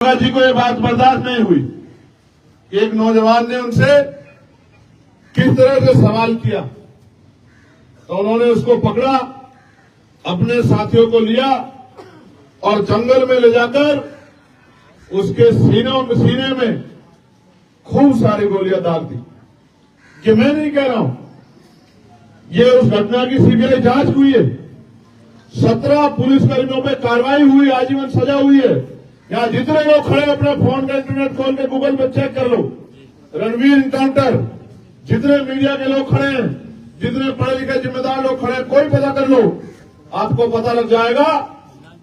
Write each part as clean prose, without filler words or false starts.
दरोगा जी को ये बात बर्दाश्त नहीं हुई कि एक नौजवान ने उनसे किस तरह से सवाल किया, तो उन्होंने उसको पकड़ा, अपने साथियों को लिया और जंगल में ले जाकर उसके सीने में खूब सारी गोलियां दाग दी। कि मैं नहीं कह रहा हूं, ये उस घटना की सीबीआई जांच हुई है। 17 पुलिसकर्मियों पे कार्रवाई हुई, आजीवन सजा हुई है। यहां जितने लोग खड़े अपने फोन का इंटरनेट खोल के गूगल पे चेक कर लो, रणवीर इनकाउंटर, जितने मीडिया के लोग खड़े हैं, जितने पढ़े लिखे जिम्मेदार लोग खड़े हैं, कोई पता कर लो, आपको पता लग जाएगा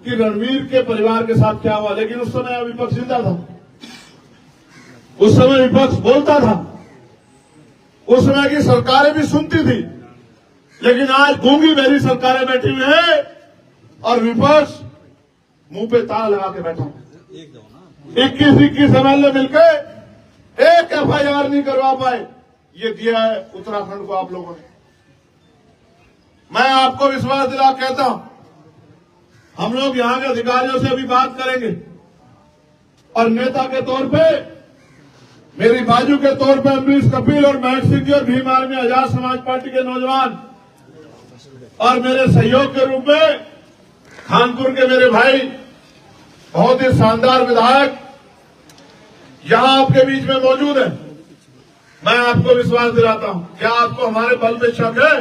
कि रणवीर के परिवार के साथ क्या हुआ। लेकिन उस समय विपक्ष जिंदा था, उस समय विपक्ष बोलता था, उस समय की सरकारें भी सुनती थी। लेकिन आज गूंगी बहरी सरकारें बैठी हुई है और विपक्ष मुंह पे ताला लगा के बैठा। 21 एमएलए मिलकर एक एफआईआर नहीं करवा पाए। ये दिया है उत्तराखंड को आप लोगों ने। मैं आपको विश्वास दिला कहता हूं, हम लोग यहां के अधिकारियों से अभी बात करेंगे और नेता के तौर पे, मेरी बाजू के तौर पे अमरीश कपिल और महक सिंह जी और भीम आर्मी आजाद समाज पार्टी के नौजवान और मेरे सहयोग के रूप में कानपुर के मेरे भाई, बहुत ही शानदार विधायक यहां आपके बीच में मौजूद है। मैं आपको विश्वास दिलाता हूं, क्या आपको हमारे बल पे शक है?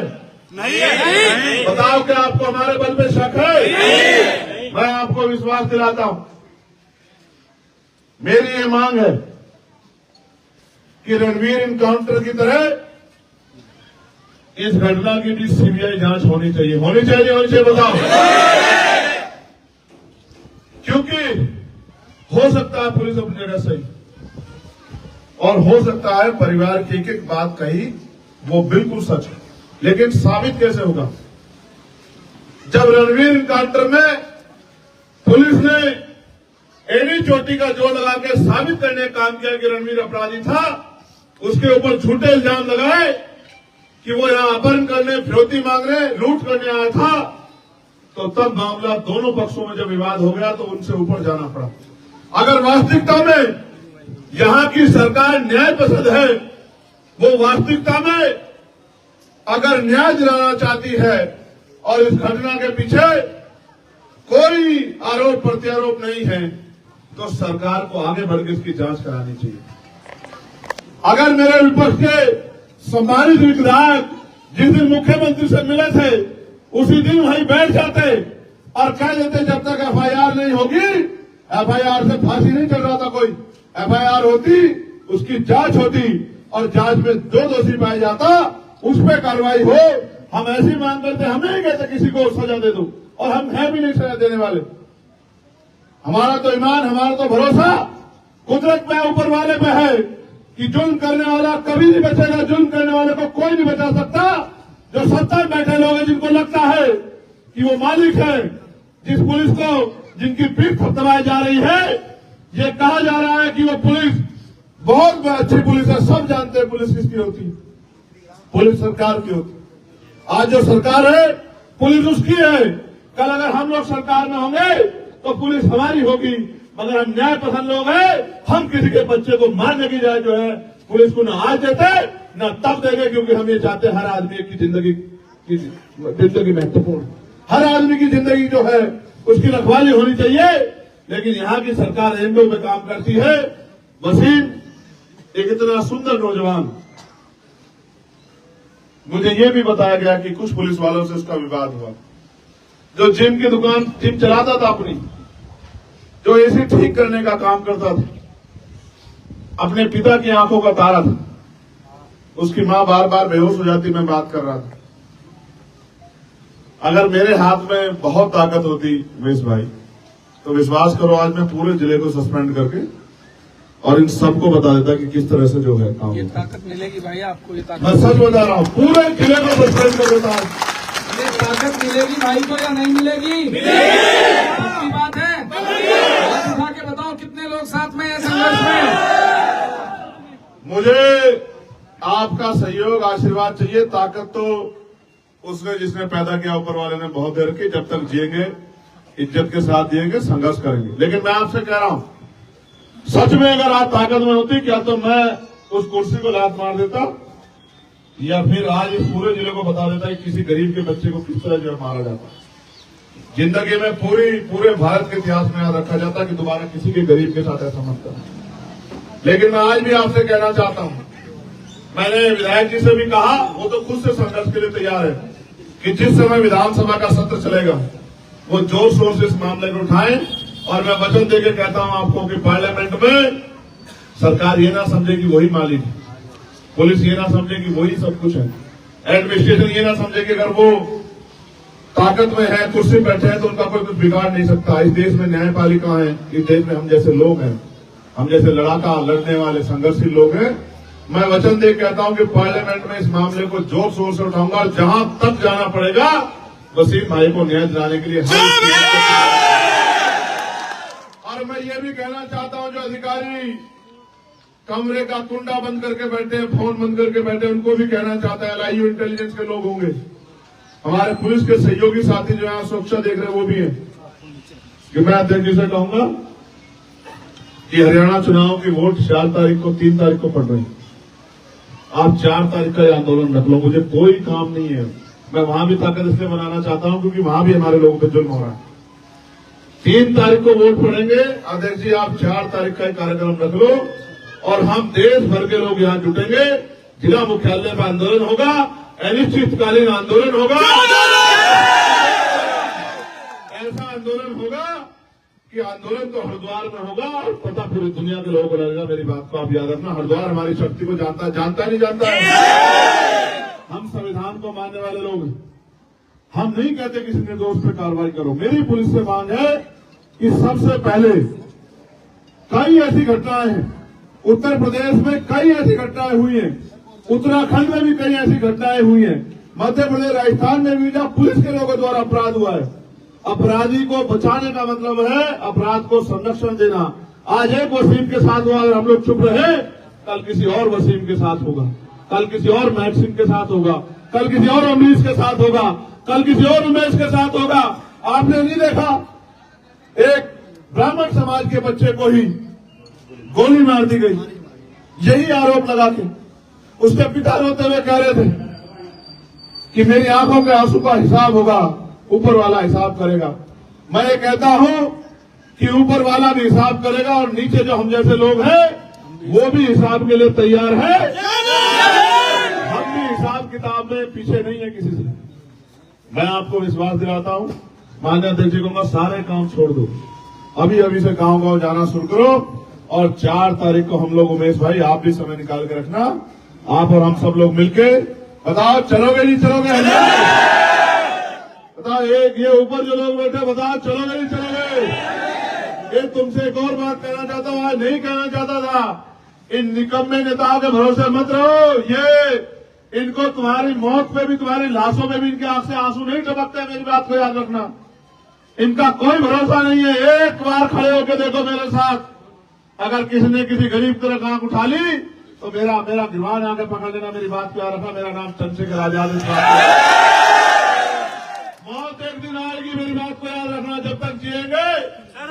नहीं। बताओ क्या आपको हमारे बल पे शक है? नहीं। मैं आपको विश्वास दिलाता हूं, मेरी ये मांग है कि रणवीर इनकाउंटर की तरह इस घटना की भी सीबीआई जांच होनी चाहिए। होनी चाहिए, होनी चाहिए, बताओ। क्योंकि हो सकता है पुलिस अपनी जगह सही, और हो सकता है परिवार की एक एक बात कही वो बिल्कुल सच है, लेकिन साबित कैसे होगा? जब रणवीर इनकाउंटर में पुलिस ने एड़ी चोटी का जोर लगा के साबित करने का काम किया कि रणवीर अपराधी था, उसके ऊपर झूठे इल्जाम लगाए कि वो यहां अपहरण करने, फिरौती मांगने, लूट करने आया था, तो तब मामला दोनों पक्षों में जब विवाद हो गया तो उनसे ऊपर जाना पड़ा। अगर वास्तविकता में यहां की सरकार न्याय पसंद है, वो वास्तविकता में अगर न्याय दिलाना चाहती है और इस घटना के पीछे कोई आरोप प्रत्यारोप नहीं है, तो सरकार को आगे बढ़कर इसकी जांच करानी चाहिए। अगर मेरे विपक्ष के सम्मानित विधायक जिस दिन मुख्यमंत्री से मिले थे उसी दिन वहीं बैठ जाते और कह देते जब तक एफआईआर नहीं होगी, एफआईआर से फांसी नहीं चल रहा था कोई, एफआईआर होती, उसकी जांच होती और जांच में जो दोषी पाया जाता उस पर कार्रवाई हो। हम ऐसी मांग करते, हम नहीं कहते किसी को सजा दे दो, और हम है भी नहीं सजा देने वाले। हमारा तो ईमान, हमारा तो भरोसा कुदरत पे, ऊपर वाले पे है कि जुल्म करने वाला कभी नहीं बचेगा, जुल्म करने वाले को कोई नहीं बचा सकता। जो सत्ता में बैठे लोग हैं, जिनको लगता है कि वो मालिक है, जिस पुलिस को, जिनकी पीठ थपथपाई जा रही है, ये कहा जा रहा है कि वो पुलिस बहुत अच्छी पुलिस है, सब जानते हैं पुलिस किसकी होती है, पुलिस सरकार की होती है। आज जो सरकार है पुलिस उसकी है, कल अगर हम लोग सरकार में होंगे तो पुलिस हमारी होगी। मगर हम न्याय पसंद लोग हैं, हम किसी के बच्चे को मारने की जाए जो है पुलिस को न आज देते न तब देंगे, क्योंकि हम ये चाहते हैं हर आदमी की जिंदगी महत्वपूर्ण, हर आदमी की जिंदगी जो है उसकी रखवाली होनी चाहिए। लेकिन यहाँ की सरकार एमओ में काम करती है। वसीम एक इतना सुंदर नौजवान, मुझे ये भी बताया गया कि कुछ पुलिस वालों से उसका विवाद हुआ, जो जिम की दुकान, जिम चलाता था अपनी, जो एसी ठीक करने का काम करता था, अपने पिता की आंखों का तारा था, उसकी मां बार बार बेहोश हो जाती, मैं बात कर रहा था। अगर मेरे हाथ में बहुत ताकत होती उमेश भाई, तो विश्वास करो आज मैं पूरे जिले को सस्पेंड करके और इन सबको बता देता कि किस तरह से जो है काम। ये ताकत मिलेगी भाई आपको, ये ताकत मैं सच बता रहा हूँ, पूरे जिले को सस्पेंड कर देता। ये ताकत मिलेगी भाई को या नहीं मिलेगी? मिलेगी। बात है, उठा के बताओ कितने लोग साथ में हैं संघर्ष में। मुझे आपका सहयोग, आशीर्वाद चाहिए। ताकत तो उसने जिसने पैदा किया, ऊपर वाले ने बहुत देर की। जब तक जिएंगे इज्जत के साथ जिएंगे, संघर्ष करेंगे। लेकिन मैं आपसे कह रहा हूं, सच में अगर आज ताकत में होती क्या तो मैं उस कुर्सी को लात मार देता, या फिर आज इस पूरे जिले को बता देता कि किसी गरीब के बच्चे को किस तरह जो मारा जाता। जिंदगी में पूरे भारत के इतिहास में याद रखा जाता कि दोबारा किसी के गरीब के साथ ऐसा मत करना। लेकिन मैं आज भी आपसे कहना चाहता हूं, मैंने विधायक जी से भी कहा, वो तो खुद से संघर्ष के लिए तैयार है कि जिस समय विधानसभा का सत्र चलेगा वो जोर शोर से इस मामले को उठाएं। और मैं वचन देके कहता हूं आपको कि पार्लियामेंट में सरकार ये ना समझे कि वही मालिक है, पुलिस ये ना समझे कि वही सब कुछ है, एडमिनिस्ट्रेशन ये ना समझे कि अगर वो ताकत में है, कुर्सी बैठे हैं तो उनका कोई कुछ बिगाड़ नहीं सकता। इस देश में न्यायपालिका है, इस देश में हम जैसे लोग हैं, हम जैसे लड़ाका लड़ने वाले संघर्षशील लोग हैं। मैं वचन दे कहता हूं कि पार्लियामेंट में इस मामले को जोर शोर से उठाऊंगा और जहां तक जाना पड़ेगा वसीम भाई को न्याय दिलाने के लिए और मैं ये भी कहना चाहता हूं जो अधिकारी कमरे का कुंडा बंद करके बैठे हैं, फोन बंद करके बैठे हैं, उनको भी कहना चाहता है, LIU इंटेलिजेंस के लोग होंगे, हमारे पुलिस के सहयोगी साथी जो यहां सुरक्षा देख रहे हैं वो भी है, कि मैं अध्यक्ष जी से कहूंगा कि हरियाणा चुनाव की वोट 4 तारीख को 3 तारीख को पड़ रही है। आप 4 तारीख का आंदोलन रख लो, मुझे कोई काम नहीं है। मैं वहां भी ताकत इसलिए बनाना चाहता हूं क्योंकि वहां भी हमारे लोगों पर जुल्म हो रहा है। 3 तारीख को वोट पड़ेंगे, अध्यक्ष जी आप 4 तारीख का कार्यक्रम रख लो और हम देश भर के लोग यहां जुटेंगे, जिला मुख्यालय पर आंदोलन होगा, अनिश्चितकालीन आंदोलन होगा, ऐसा आंदोलन होगा कि आंदोलन तो हरिद्वार में होगा और पता पूरी दुनिया के लोगों को लगेगा। मेरी बात को आप याद रखना, हरिद्वार हमारी शक्ति को जानता नहीं जानता है। हम संविधान को मानने वाले लोग हैं, हम नहीं कहते किसी निर्दोष पे कार्रवाई करो। मेरी पुलिस से मांग है कि सबसे पहले कई ऐसी घटनाएं हैं, उत्तर प्रदेश में कई ऐसी घटनाएं हुई हैं, उत्तराखंड में भी कई ऐसी घटनाएं हुई हैं, मध्य प्रदेश राजस्थान में भी जहां पुलिस के लोगों द्वारा अपराध हुआ है। अपराधी को बचाने का मतलब है अपराध को संरक्षण देना। आज एक वसीम के साथ हुआ, अगर हम लोग चुप रहे कल किसी और वसीम के साथ होगा, कल किसी और महक सिंह के साथ होगा, कल किसी और अमरीश के साथ होगा, कल किसी और उमेश के साथ होगा। आपने नहीं देखा एक ब्राह्मण समाज के बच्चे को ही गोली मार दी गई, यही आरोप लगा के उसके पिता रोते हुए कह रहे थे कि मेरी आंखों के आंसू का हिसाब होगा, ऊपर वाला हिसाब करेगा। मैं ये कहता हूं कि ऊपर वाला भी हिसाब करेगा और नीचे जो हम जैसे लोग हैं वो भी हिसाब के लिए तैयार है। हम भी हिसाब किताब में पीछे नहीं है किसी से। मैं आपको विश्वास दिलाता हूं, माननीय अध्यक्ष जी कहूंगा सारे काम छोड़ दो, अभी से गांव जाना शुरू करो और 4 तारीख को हम लोग, उमेश भाई आप भी समय निकाल के रखना, आप और हम सब लोग मिलके बताओ चलोगे नहीं चलोगे? बताओ, एक ये ऊपर जो लोग बैठे बताओ चलोगे नहीं चलोगे? ये तुमसे एक और बात कहना चाहता हूं, आज नहीं कहना चाहता था, इन निकम्मे नेताओं के भरोसे मत रहो। ये इनको तुम्हारी मौत पे भी, तुम्हारी लाशों में भी इनके आंख से आंसू नहीं टपकते, मेरी बात को याद रखना। इनका कोई भरोसा नहीं है। एक बार खड़े होकर देखो मेरे साथ, अगर किसी ने किसी गरीब तरह आंख उठा ली तो मेरा गिरवान आके पकड़ लेना, मेरी बात को याद रखना। मेरा नाम चंद्रशेखर आजाद है। मौत एक दिन आएगी, मेरी बात को याद रखना। जब तक जिएंगे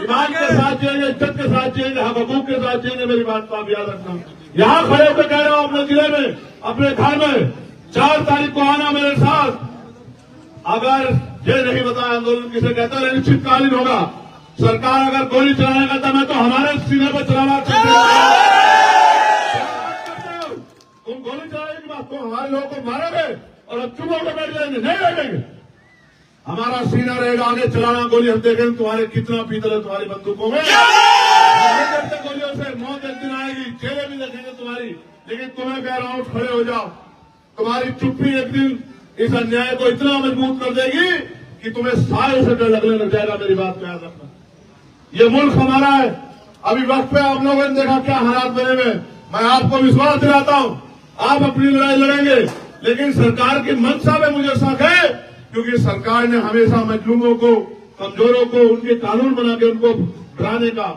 ईमान के साथ जिएंगे, इज्जत के साथ जिएंगे, हक हकूक के साथ जिएंगे, मेरी बात को आप याद रखना। यहां खड़े होकर कह रहा हूं अपने जिले में, अपने घर में 4 तारीख को आना मेरे साथ। अगर ये नहीं बताया आंदोलन किसे कहता है, अनिश्चितकालीन होगा। सरकार अगर गोली चलाने का दम है तो हमारे सीने पर चलावा। तुम गोली चलाने की बात, तुम हमारे लोगों को मारोगे और अब चुप होकर बैठ जाएंगे, नहीं बैठेंगे। हमारा सीना रहेगा, आगे चलाना गोली। हम देखेंगे तुम्हारे कितना पीतल है तुम्हारी बंदूकों में, गोलियों से मौत एक दिन आएगी, चेहरे भी देखेंगे तुम्हारी। लेकिन तुम्हें कह रहा हूं खड़े हो जाओ, तुम्हारी चुप्पी एक दिन इस अन्याय को इतना मजबूत कर देगी कि तुम्हें सारे से डर लगने लग जाएगा, मेरी बात को याद रखना। ये मुल्क हमारा है। अभी वक्त पे आप लोगों ने देखा क्या हालात बने हुए। मैं आपको विश्वास दिलाता हूं आप अपनी लड़ाई लड़ेंगे, लेकिन सरकार की मंशा में मुझे शक है, क्योंकि सरकार ने हमेशा मजलूमों को, कमजोरों को उनके कानून बना के उनको डराने का,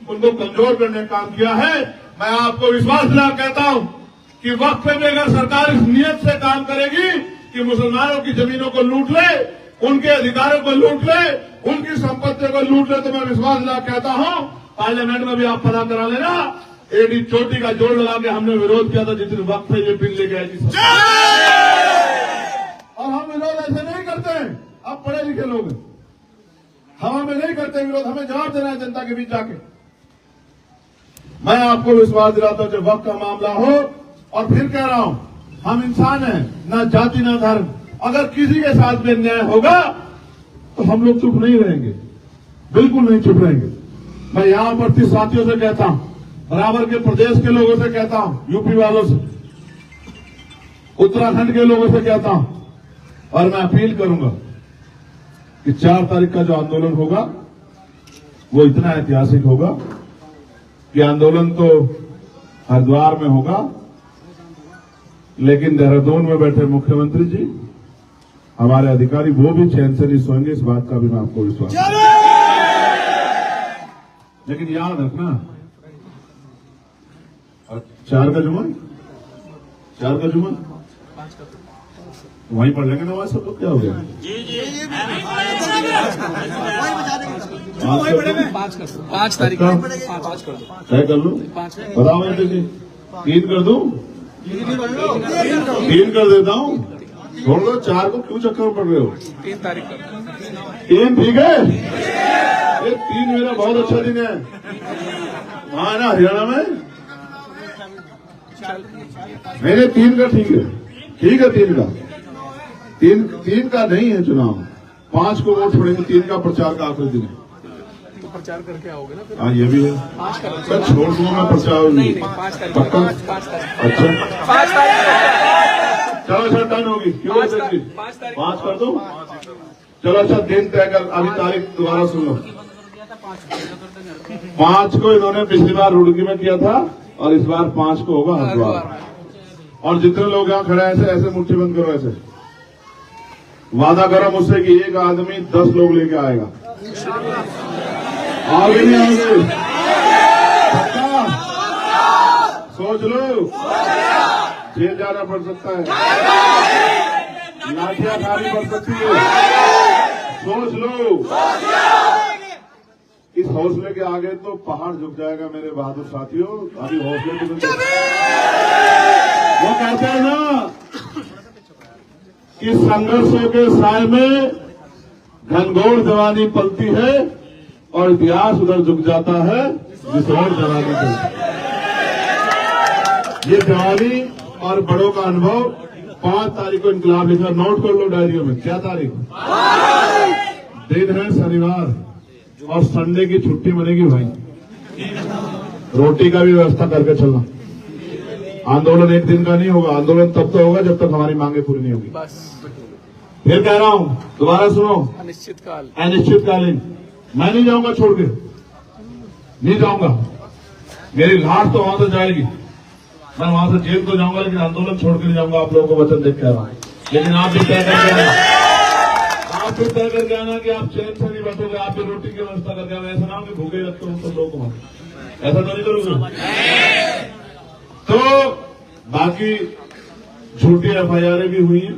उनको कमजोर करने का काम किया है। मैं आपको विश्वास दिला कहता हूं कि वक्त पे भी अगर सरकार इस नियत से काम करेगी कि मुसलमानों की जमीनों को लूट ले, उनके अधिकारों को लूट ले, उनकी संपत्ति को लूट ले, तो मैं विश्वास दिला कहता हूं पार्लियामेंट में भी आप पता करा लेना, एडी चोटी का जोड़ लगा के हमने विरोध किया था जिस दिन वक्त पे ये बिल लेके आई थी। और हम विरोध ऐसे नहीं करते हैं, आप पढ़े लिखे लोग हैं, हम हमें नहीं करते विरोध, हमें जवाब देना है जनता के बीच जाके। मैं आपको विश्वास दिलाता हूं जब वक्त का मामला हो, और फिर कह रहा हूं हम इंसान हैं, ना जाति ना धर्म। अगर किसी के साथ भी अन्याय होगा तो हम लोग चुप नहीं रहेंगे, बिल्कुल नहीं चुप रहेंगे। मैं यहां उपस्थित साथियों से कहता हूं, बराबर के प्रदेश के लोगों से कहता हूं, यूपी वालों से, उत्तराखंड के लोगों से कहता हूं, और मैं अपील करूंगा कि 4 तारीख का जो आंदोलन होगा वो इतना ऐतिहासिक होगा कि आंदोलन तो हरिद्वार में होगा, लेकिन देहरादून में बैठे मुख्यमंत्री जी, हमारे अधिकारी, वो भी चैन से नहीं सोएंगे, इस बात का भी मैं आपको विश्वास। लेकिन याद रखना, 4 का जुम्मा, 4 का जुम्मा वहीं पढ़ लेंगे ना, वहां सब लोग क्या हो गया? जी 5 तारीख तय कर लो, बताओ बेटे जी, 3 कर दूं? 3 कर देता हूं, छोड़ दो, 4 को क्यों चक्कर में पड़ रहे हो? 3 तारीख 3 ठीक है, ये 3 मेरा बहुत अच्छा दिन है, वहां ना हरियाणा में। नहीं 3 का ठीक है, ठीक है 3 का, 3 का नहीं है चुनाव, 5 को वोट पड़ेंगे, 3 का प्रचार का आखिरी दिन है। तो प्रचार करके आओगे ना फिर? हाँ ये भी है, सर छोड़ दूंगा मैं प्रचार। नहीं 5 तारीख, पक्का? 5 तारीख, अच्छा 5 तारीख, चलो सर, डन होगी, क्यों 5 तारीख 5 कर दो। चलो अच्छा, दिन तय कर, अभी तारीख दोबारा सुन लो। 5 को इन्होंने पिछली बार रुड़की में किया था, और इस बार 5 को होगा हरिद्वार। और जितने लोग यहाँ खड़े हैं ऐसे ऐसे मुट्ठी बंद करो, ऐसे वादा करो मुझसे कि एक आदमी 10 लोग लेके आएगा। आगे नहीं आओगे? पक्का? सोच लो, जेल जाना पड़ सकता है, लाठियां खानी पड़ सकती है, सोच लो। इस हौसले के आगे तो पहाड़ झुक जाएगा मेरे बहादुर साथियों, अभी हौसले की वो कहते हैं ना कि संघर्षों के साय में घनघोर जवानी पलती है, और इतिहास उधर झुक जाता है जिस और जवानी चलती है। ये जवानी और बड़ों का अनुभव 5 तारीख को इनकलाब लिखा, नोट कर लो डायरियों में। क्या तारीख? दिन है शनिवार, और संडे की छुट्टी बनेगी भाई, रोटी का भी व्यवस्था करके चलना। आंदोलन एक दिन का नहीं होगा, आंदोलन तब तो होगा जब तक हमारी मांगे पूरी नहीं होगी। फिर कह रहा हूं, दोबारा सुनो, अनिश्चितकालीन मैं नहीं जाऊंगा छोड़ के, नहीं जाऊंगा, मेरी लाश तो वहां से जाएगी, मैं वहां से जेल तो जाऊंगा, लेकिन आंदोलन छोड़ के नहीं जाऊंगा। आप लोगों को वचन देख के आ रहा हूं, लेकिन आप भी तय करके आना, आप भी तय करके आना कि आप चैन से नहीं बैठोगे, आप भी रोटी की व्यवस्था करके आना। ऐसा ना हो कि भूखे रखते हो सब लोगों को, ऐसा तो नहीं करोगे। तो बाकी झूठी FIR भी हुई है,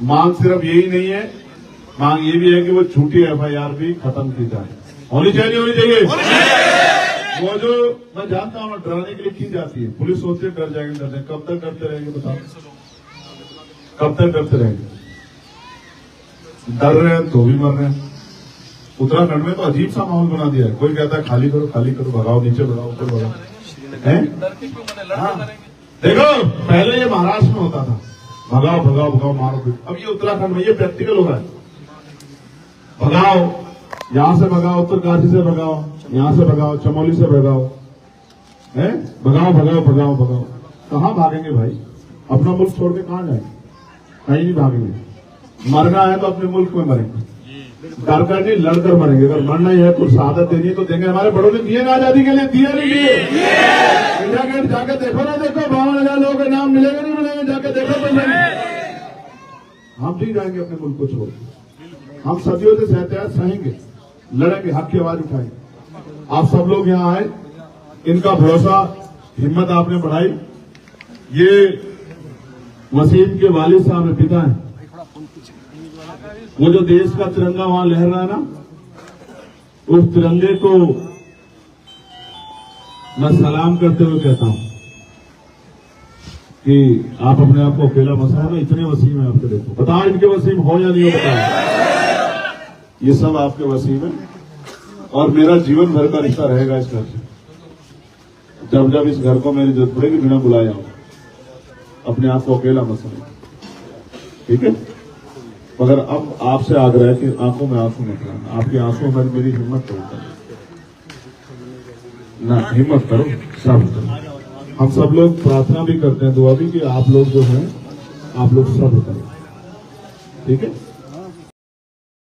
मांग सिर्फ यही नहीं है, मांग ये भी है कि वो झूठी FIR भी खत्म की जाए। होनी चाहिए, होनी चाहिए। वो जो मैं जानता हूं डराने के लिए की जाती है, पुलिस सोचती है डर जाएंगे, डर जाएंगे, कब तक डरते रहेंगे बताओ, कब तक डरते रहेंगे? डर रहे हैं तो भी मर रहे हैं। उत्तराखंड में तो अजीब सा माहौल बना दिया है, कोई कहता है खाली करो, भगाओ, नीचे भगाओ, ऊपर भगाओ। हाँ। देखो पहले ये महाराष्ट्र में होता था, भगाओ भगाओ भगाओ, मारो पीटो। अब ये उत्तराखंड में ये प्रैक्टिकल हो रहा है, भगाओ, यहां से भगाओ, उत्तरकाशी से भगाओ, यहां से भगाओ, चमोली से भगाओ, है भगाओ भगाओ भगाओ भगाओ। कहां भागेंगे भाई? अपना मुल्क छोड़ के कहां जाएंगे? कहीं नहीं भागेंगे। मरना है तो अपने मुल्क में मरेंगे, डर कर नहीं लड़कर मरेंगे। अगर मरना ही है तो शहादत देनी तो देंगे। हमारे बड़ों ने दिए ना आजादी के लिए, दिए नहीं दिए? इंडिया गेट जाके देखो ना, देखो 52,000 लोगों के नाम मिलेगा नहीं मिलेगा, जाके देखो तो नहीं। हम नहीं जाएंगे अपने मुल्क को छोड़, हम सदियों से सहते हैं, सहेंगे, लड़ेंगे, हक की आवाज उठाएंगे। आप सब लोग यहाँ आए, इनका भरोसा, हिम्मत आपने बढ़ाई। ये वसीम के वालिद साहब है, पिता है, वो जो देश का तिरंगा वहां लहर रहा है ना, उस तिरंगे को मैं सलाम करते हुए कहता हूं कि आप अपने आप को अकेला मत समझो, इतने वसीम है आपके। देखो बताओ इनके वसीम हो या नहीं हो, बताओ। ये सब आपके वसीम है और मेरा जीवन भर का रिश्ता रहेगा इस घर से। जब जब इस घर को मेरी जरूरत पड़ेगी बिना बुलाए आऊंगा। अपने आप को अकेला मत समझो, ठीक है। मगर अब आपसे आग्रह है कि आंखों में आंसू मत लाना। आपकी आंसू में मेरी हिम्मत तोड़ता ना, हिम्मत करो, सब करो। हम सब लोग प्रार्थना भी करते हैं, दुआ भी, कि आप लोग जो हैं आप लोग सब करें, ठीक है।